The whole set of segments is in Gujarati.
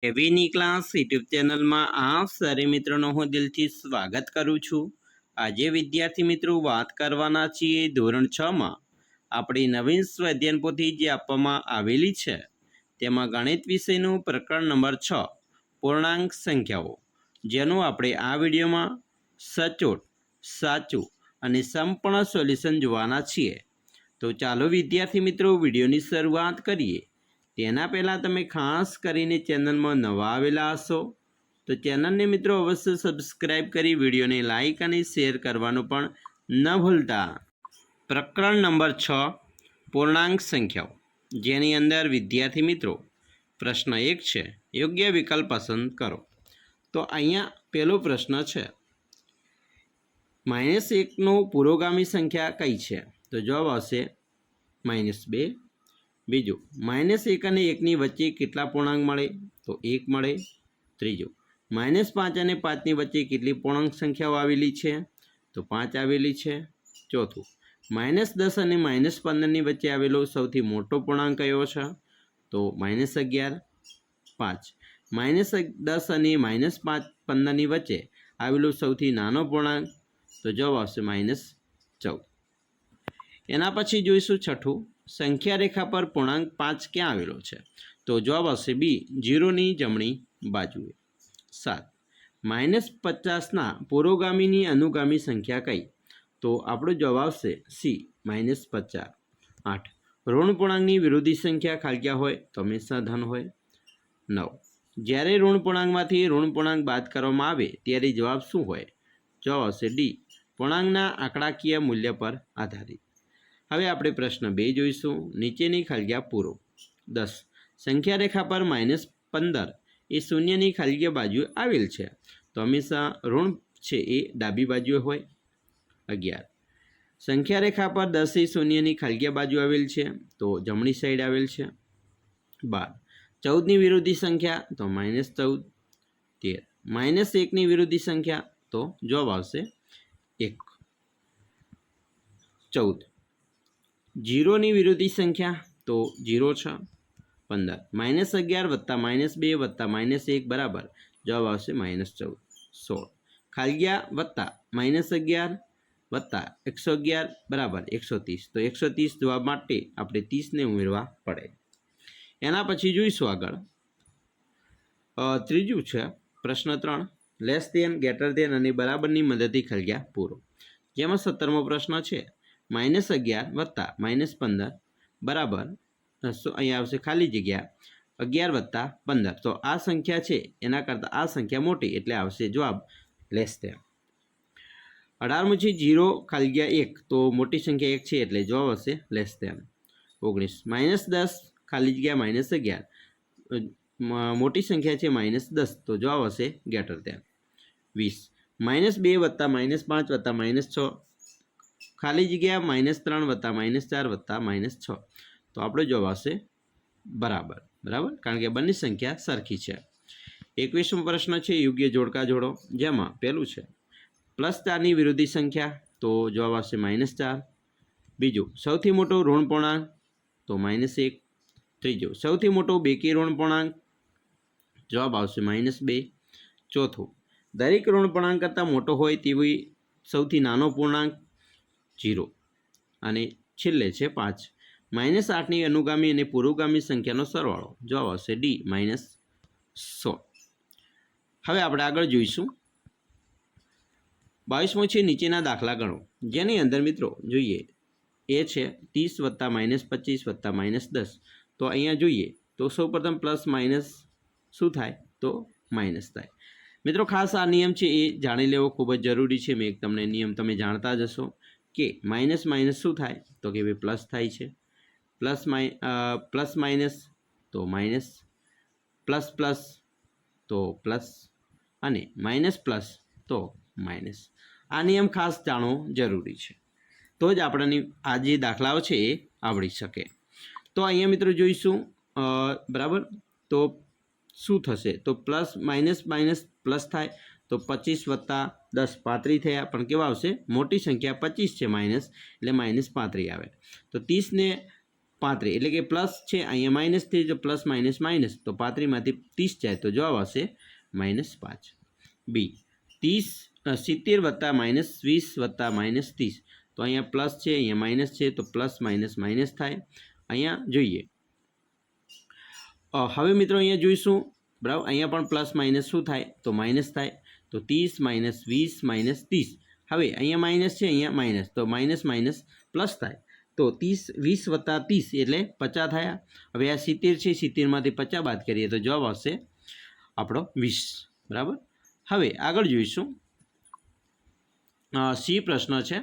એવીની ક્લાસ યુટ્યુબ ચેનલમાં આપ સારે મિત્રોનો હું દિલથી સ્વાગત કરું છું। આજે વિદ્યાર્થી મિત્રો વાત કરવાના છીએ ધોરણ 6માં આપણી નવીન સ્વાધ્યાયન પોથી જે આપવામાં આવેલી છે તેમાં ગણિત વિષયનું પ્રકરણ નંબર 6 પૂર્ણાંક સંખ્યાઓ, જેનું આપણે આ વિડીયોમાં સચોટ, સાચું અને સંપૂર્ણ સોલ્યુશન જોવાના છીએ। તો ચાલો વિદ્યાર્થી મિત્રો વિડીયોની શરૂઆત કરીએ। તેના પહેલાં તમે ખાસ કરીને ચેનલમાં નવા આવેલા હશો તો ચેનલને મિત્રો અવશ્ય સબસ્ક્રાઈબ કરી વિડીયોને લાઇક અને શેર કરવાનું પણ ન ભૂલતા। પ્રકરણ નંબર 6 પૂર્ણાંક સંખ્યાઓ, જેની અંદર વિદ્યાર્થી મિત્રો પ્રશ્ન 1 છે, યોગ્ય વિકલ્પ પસંદ કરો। તો અહીંયા પહેલો પ્રશ્ન છે, -1નું પુરોગામી સંખ્યા કઈ છે? તો જવાબ આવશે -2। બીજું, -1 અને 1ની વચ્ચે કેટલા પૂર્ણાંક મળે? તો 1 મળે। ત્રીજું, -5 અને 5ની વચ્ચે કેટલી પૂર્ણાંક સંખ્યાઓ આવેલી છે? તો 5 આવેલી છે। ચોથું, -10 અને -15ની વચ્ચે આવેલો સૌથી મોટો પૂર્ણાંક કયો છે? તો -11। 5, -10 અને -15ની વચ્ચે આવેલો સૌથી નાનો પૂર્ણાંક? તો જવાબ આવશે -14। એના પછી જોઈશું છઠ્ઠું, સંખ્યા રેખા પર પૂર્ણાંક 5 ક્યાં આવેલો છે? તો જવાબ આવશે બી, 0ની જમણી બાજુએ। 7, -50ના પુરોગામીની અનુગામી સંખ્યા કઈ? તો આપણો જવાબ આવશે સી, -50। 8, ઋણ પૂર્ણાંકની વિરોધી સંખ્યા ખાલિયા હોય તો હંમેશા ધન હોય। 9, જ્યારે ઋણ પૂર્ણાંકમાંથી ઋણ પૂર્ણાંક બાદ કરવામાં આવે ત્યારે જવાબ શું હોય? જવાબ આવશે ડી, પૂર્ણાંકના આંકડાકીય મૂલ્ય પર આધારિત। હવે આપણે પ્રશ્ન 2 જોઈશું, નીચેની ખાલિયા પૂરો। 10, સંખ્યા રેખા પર -15 એ શૂન્યની ખાલી બાજુએ આવેલ છે તો હંમેશા ઋણ છે એ ડાબી બાજુએ હોય। 11, સંખ્યા રેખા પર 10 એ શૂન્યની ખાલી બાજુ આવેલ છે તો જમણી સાઈડ આવેલ છે। 12, 14ની વિરોધી સંખ્યા તો -14। 13, -1ની વિરોધી સંખ્યા તો જવાબ આવશે 1। 14, 0ની વિરોધી સંખ્યા તો 0 છે। 15, -11 વત્તા -2 વત્તા -1 બરાબર જવાબ આવશે -14। 16, ખાલિયા વત્તા -11 વત્તા 111 બરાબર 130, તો 130 જવાબ માટે આપણે 30ને ઉમેરવા પડે। એના પછી જોઈશું આગળ ત્રીજું છે પ્રશ્ન 3, લેસ ધેન, ગ્રેટર ધેન અને બરાબરની મદદથી ખાલિયા પૂરો। જેમાં 17મો પ્રશ્ન છે, -11 વત્તા -15 બરાબર અહીંયા આવશે ખાલી જગ્યા 11 વત્તા 15, તો આ સંખ્યા છે એના કરતાં આ સંખ્યા મોટી એટલે આવશે જવાબ લેસ ધેન। 18મું છે 0 ખાલી જગ્યા 1, તો મોટી સંખ્યા 1 છે એટલે જવાબ આવશે લેસ ધેન। 19, -10 ખાલી જગ્યા -11 મોટી સંખ્યા છે -10 તો જવાબ આવશે ગ્રેટર ધેન। 20, -2 વત્તા -5 વત્તા -6 ખાલી જગ્યા -3 વત્તા -4 વત્તા -6 તો આપણો જવાબ આવશે બરાબર, કારણ કે બંને સંખ્યા સરખી છે। 21મો પ્રશ્ન છે, યોગ્ય જોડકા જોડો। જેમાં પહેલું છે +4ની વિરોધી સંખ્યા તો જવાબ આવશે -4। બીજું, સૌથી મોટો ઋણ પૂર્ણાંક તો -1। ત્રીજું, સૌથી મોટો બેકી ઋણ પૂર્ણાંક જવાબ આવશે -2। ચોથું, દરેક ઋણ પૂર્ણાંક કરતાં મોટો હોય તેવી સૌથી નાનો પૂર્ણાંક 0। અને છેલ્લે છે 5, -8ની અનુગામી અને પુરોગામી સંખ્યાનો સરવાળો જવાબ આવશે ડી, -100। હવે આપણે આગળ જોઈશું 22મો છે, નીચેના દાખલા ગણો। જેની અંદર મિત્રો જોઈએ એ છે 30 વત્તા -25 વત્તા -10, તો અહીંયા જોઈએ તો સૌપ્રથમ પ્લસ માઇનસ શું થાય? તો માઇનસ થાય। મિત્રો ખાસ આ નિયમ છે એ જાણી લેવો ખૂબ જ જરૂરી છે। મેં તમને નિયમ તમે જાણતા જ હશો કે માઇનસ માઇનસ શું થાય? તો કે ભાઈ પ્લસ થાય છે। પ્લસ માઇનસ તો માઇનસ, પ્લસ પ્લસ તો પ્લસ અને માઇનસ પ્લસ તો માઇનસ। આ નિયમ ખાસ જાણવો જરૂરી છે, તો જ આપણને આ જે દાખલાઓ છે એ આવડી શકે। તો અહીંયા મિત્રો જોઈશું બરાબર, તો શું થશે? તો પ્લસ માઇનસ માઇનસ પ્લસ થાય તો 25 વત્તા 10 35 થયા, પણ કેવા આવશે? મોટી સંખ્યા 25 છે માઇનસ એટલે -35 આવે। તો 30ને 35 એટલે કે પ્લસ છે, અહીંયા માઇનસ થઈ, જો પ્લસ માઇનસ માઇનસ તો 35માંથી 30 જાય તો જવાબ આવશે -5. બી 70 વત્તા -20 વત્તા -30 તો અહીંયા પ્લસ છે, અહીંયા માઇનસ છે, તો પ્લસ માઇનસ માઇનસ થાય. અહીંયા જોઈએ હવે મિત્રો અહીંયા જોઈશું બરાબર, અહીંયા પણ પ્લસ માઇનસ શું થાય તો માઇનસ થાય. તો 30 - 20 - 30. હવે અહીંયા માઇનસ છે, અહીંયા માઇનસ, તો માઇનસ માઇનસ પ્લસ થાય. તો 20 વત્તા 30 એટલે 50 થયા. હવે આ 70 છે, 70માંથી 50 બાદ કરીએ તો જવાબ આવશે આપણો 20. બરાબર. હવે આગળ જોઈશું સી પ્રશ્ન છે,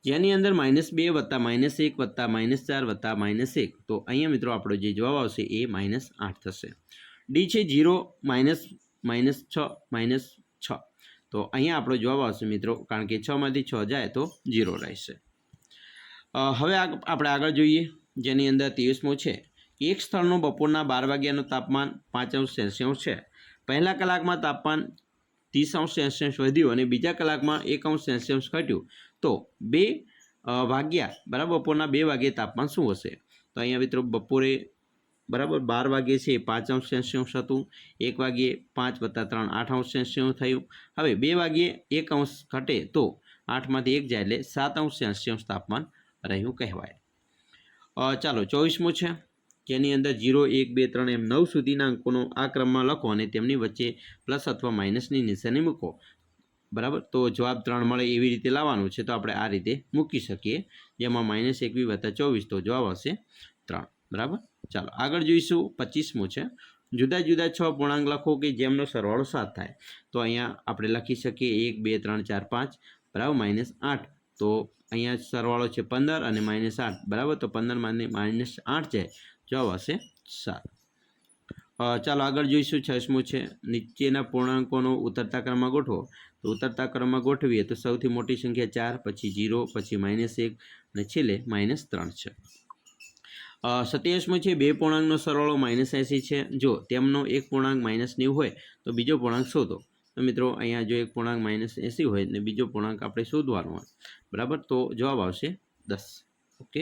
જેની અંદર -2 વત્તા -1 વત્તા -4 વત્તા -1. તો અહીંયા મિત્રો આપણો જે જવાબ આવશે એ -8 થશે. ડી છે 0 -6 -6. તો અહીંયા આપણો જવાબ આવશે મિત્રો, કારણ કે 6માંથી 6 જાય તો 0 રહેશે. હવે આપણે આગળ જોઈએ, જેની અંદર 23મો છે, એક સ્થળનું બપોરના 12 વાગ્યાનું તાપમાન 5°C છે. પહેલા કલાકમાં તાપમાન 30°C વધ્યું અને બીજા કલાકમાં 1°C ઘટ્યું. તો 2 વાગ્યા બરાબર, બપોરના 2 વાગ્યે તાપમાન શું હશે? તો અહીંયા મિત્રો બપોરે બરાબર 12 વાગ્યે છે 5°C હતું, 1 વાગ્યે 5 વત્તા 3 8°C થયું. હવે 2 વાગ્યે 1° ઘટે તો 8માંથી 1 જાય એટલે 7°C તાપમાન રહ્યું કહેવાય. ચાલો 24મો છે, જેની અંદર 0 1 2 3 એમ 9 સુધીના અંકોનો આ ક્રમમાં લખો અને તેમની વચ્ચે પ્લસ અથવા માઇનસની નિશાની મૂકો. બરાબર, તો જવાબ 3 મળે એવી રીતે લાવવાનું છે. તો આપણે આ રીતે મૂકી શકીએ, જેમાં -21 વત્તા 24 તો જવાબ આવશે 3. બરાબર. ચાલો આગળ જોઈશું 25મો છે, જુદા જુદા 6 પૂર્ણાંક લખો કે જેમનો સરવાળો 7 થાય. તો અહીંયા આપણે લખી શકીએ 1 2 3 4 5 બરાબર -8. તો અહીંયા સરવાળો છે 15 અને -8 બરાબર, તો 15માંથી -8 જાય, જવાબ આવશે 7. ચાલો આગળ જોઈશું 26મો છે, નીચેના પૂર્ણાંકોનો ઉતરતા ક્રમમાં ગોઠવો. તો ઉતરતા ક્રમમાં ગોઠવીએ તો સૌથી મોટી સંખ્યા 4, પછી 0, પછી -1 અને છેલ્લે -3 છે. 27મો છે, બે પૂર્ણાંકનો સરવાળો -80 છે. જો તેમનો એક પૂર્ણાંક -90 હોય તો બીજો પૂર્ણાંક શોધો. તો મિત્રો અહીંયા જો એક પૂર્ણાંક -80 હોય ને બીજો પૂર્ણાંક આપણે શોધવાનો હોય બરાબર, તો જવાબ આવશે 10. ઓકે,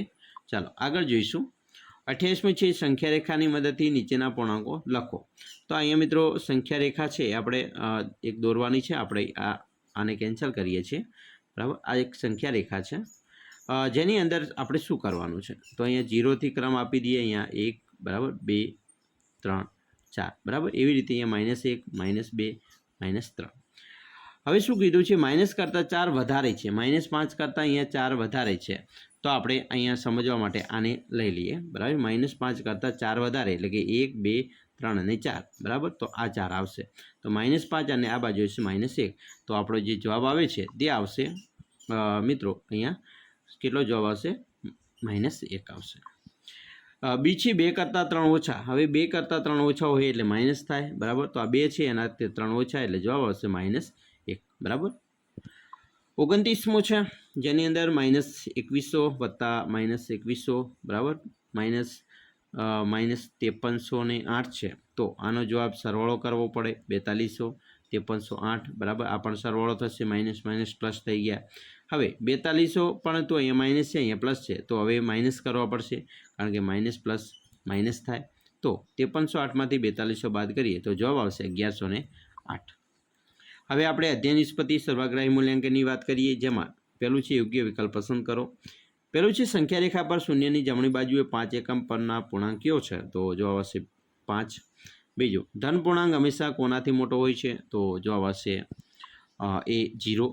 ચાલો આગળ જોઈશું 28મું છે, સંખ્યા રેખાની મદદથી નીચેના પૂર્ણાંકો લખો. તો અહીંયા મિત્રો સંખ્યા રેખા છે આપણે એક દોરવાની છે. આપણે આને કેન્સલ કરીએ છીએ. બરાબર, આ એક સંખ્યા રેખા છે, જેની અંદર આપણે શું કરવાનું છે. તો અહીંયા 0થી ક્રમ આપી દઈએ, અહીંયા 1 બરાબર 2 3 4 બરાબર, એવી રીતે અહીંયા -1 -2 -3. હવે શું કીધું છે, માઇનસ કરતાં 4 વધારે છે, -5 કરતાં અહીંયા 4 વધારે છે. તો આપણે અહીંયા સમજવા માટે આને લઈ લઈએ. બરાબર, -5 કરતાં 4 વધારે એટલે કે 1 2 3 અને 4 બરાબર, તો આ 4 આવશે. તો -5 અને આ બાજુ હશે -1. તો આપણો જે જવાબ આવે છે તે આવશે મિત્રો અહીંયા કેટલો જવાબ આવશે -1 આવશે. બી છે 2 કરતાં 3 ઓછા. હવે 2 કરતાં 3 ઓછા હોય એટલે માઇનસ થાય બરાબર, તો આ 2 છે એના 3 ઓછા એટલે જવાબ આવશે -1 બરાબર. 29મો છે, જેની અંદર -2100 વત્તા -2100 બરાબર -5308 છે. તો આનો જવાબ સરવાળો કરવો પડે, 4200 5308 બરાબર, આ પણ સરવાળો થશે, માઇનસ માઇનસ પ્લસ થઈ ગયા. હવે 4200 પણ તો અહીંયા માઇનસ છે, અહીંયા પ્લસ છે, તો હવે માઇનસ કરવા પડશે, કારણ કે માઇનસ પ્લસ માઇનસ થાય. તો 5308માંથી 4200 બાદ કરીએ તો જવાબ આવશે 1108. હવે આપણે અધ્યયન નિષ્પત્તિ સર્વગ્રાહી મૂલ્યાંકનની વાત કરીએ, જેમાં પહેલું છે યોગ્ય વિકલ્પ પસંદ કરો. પહેલું છે સંખ્યા રેખા પર શૂન્યની જમણી બાજુએ 5 એકમ પરના પૂર્ણાંક કયો છે? તો જવાબ આવશે 5. બીજું, ધન પૂર્ણાંક હંમેશા કોનાથી મોટો હોય છે? તો જવાબ આવશે એ 0.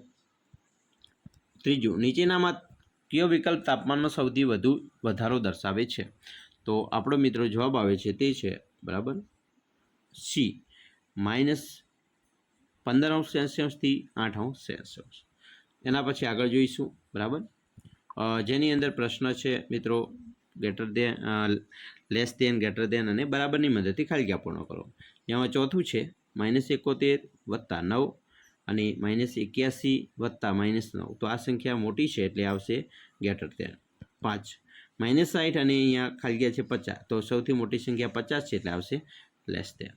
ત્રીજું, નીચેનામાં કયો વિકલ્પ તાપમાનમાં સૌથી વધુ વધારો દર્શાવે છે? તો આપણો મિત્રો જવાબ આવે છે તે છે બરાબર સી, -15°C થી 8°C. એના પછી આગળ જોઈશું બરાબર, જેની અંદર પ્રશ્ન છે મિત્રો લેસ દેન, ગ્રેટર દેન અને બરાબરની મદદથી ખાલી જગ્યા પૂર્ણ કરો. જેમાં ચોથું છે -71 વત્તા 9 અને -81 વત્તા -9. તો આ સંખ્યા મોટી છે એટલે આવશે ગ્રેટર દેન. 5 -60 અને અહીંયા ખાલી જગ્યા છે 50, તો સૌથી મોટી સંખ્યા 50 છે એટલે આવશે લેસ દેન.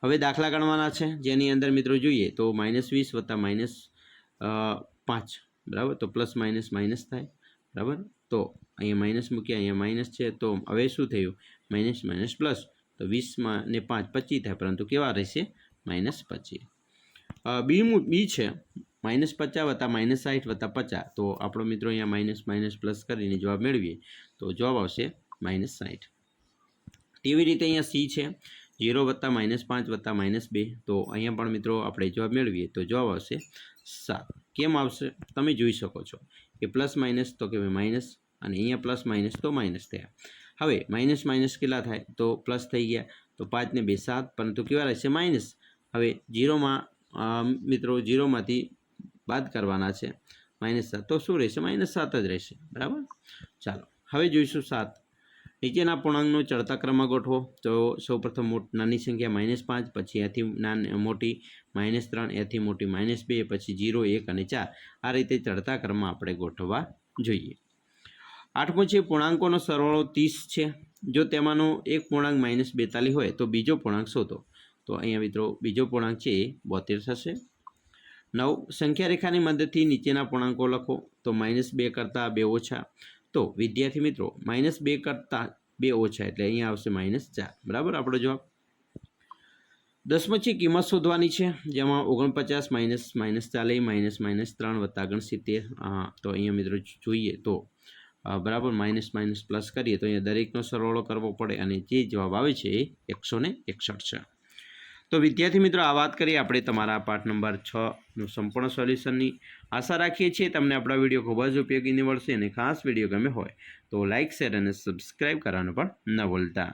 હવે દાખલા ગણવાના છે, જેની અંદર મિત્રો જોઈએ તો -20 વત્તા -5 બરાબર, તો પ્લસ માઇનસ માઇનસ થાય. બરાબર. તો અહીંયા માઇનસ મૂક્યા, અહીંયા માઇનસ છે, તો હવે શું થયું? Minus minus plus. તો 20 ને 5 25 થાય, પરંતુ કેવા રહેશે? -25. બી છે -50 વત્તા -60 વત્તા 50. તો આપણો મિત્રો અહીંયા માઇનસ માઇનસ પ્લસ કરીને જવાબ મેળવીએ તો જવાબ આવશે -60. તેવી રીતે અહીંયા સી છે 0 વત્તા -5 વત્તા -2. તો અહીંયા પણ મિત્રો આપણે જવાબ મેળવીએ તો જવાબ આવશે 7. કેમ આવશે? તમે જોઈ શકો છો કે પ્લસ માઇનસ તો કે માઇનસ, અને અહીંયા પ્લસ માઇનસ તો માઇનસ થયા. હવે માઇનસ માઇનસ કેટલા થાય? તો પ્લસ થઈ ગયા. તો 5 ને 2 7, પરંતુ કેવા રહેશે? માઇનસ. હવે 0માં મિત્રો 0માંથી બાદ કરવાના છે -7, તો શું રહેશે? -7 જ રહેશે. બરાબર. ચાલો હવે જોઈશું 7. નીચેના પૂર્ણાંકનો ચડતા ક્રમમાં ગોઠવો. તો સૌપ્રથમ નાની સંખ્યા -5, પછી એથી મોટી -3, એથી મોટી -2, પછી 0 1 અને 4. આ રીતે ચડતા ક્રમમાં આપણે ગોઠવવા જોઈએ. 8મો છે પૂર્ણાંકોનો સરવાળો 30 છે. જો તેમાંનો એક પૂર્ણાંક -42 હોય તો બીજો પૂર્ણાંક શોધો. તો અહીંયા મિત્રો બીજો પૂર્ણાંક છે એ 72 થશે. 9 સંખ્યા રેખાની મદદથી નીચેના પૂર્ણાંકો લખો. તો -2 કરતાં 2 ઓછા. તો વિદ્યાર્થી મિત્રો -2 કરતાં 2 ઓછા એટલે અહીંયા આવશે -4. બરાબર આપણો જવાબ. 10મો છે કિંમત શોધવાની છે, જેમાં 49 -40 -3 વત્તા 69. તો અહીંયા મિત્રો જોઈએ તો બરાબર માઇનસ માઇનસ પ્લસ કરીએ તો અહીંયા દરેકનો સરવાળો કરવો પડે, અને જે જવાબ આવે છે એ 161 છે. તો વિદ્યાર્થી મિત્રો આ વાત કરીએ આપણે તમારા પાઠ નંબર 6નું સંપૂર્ણ સોલ્યુશનની. આશા રાખીએ છીએ તમને આપણા વિડીયો ખૂબ જ ઉપયોગી નીવડશે, અને ખાસ વિડીયો ગમે હોય તો લાઇક શેર અને સબસ્ક્રાઈબ કરવાનું પણ ન ભૂલતા.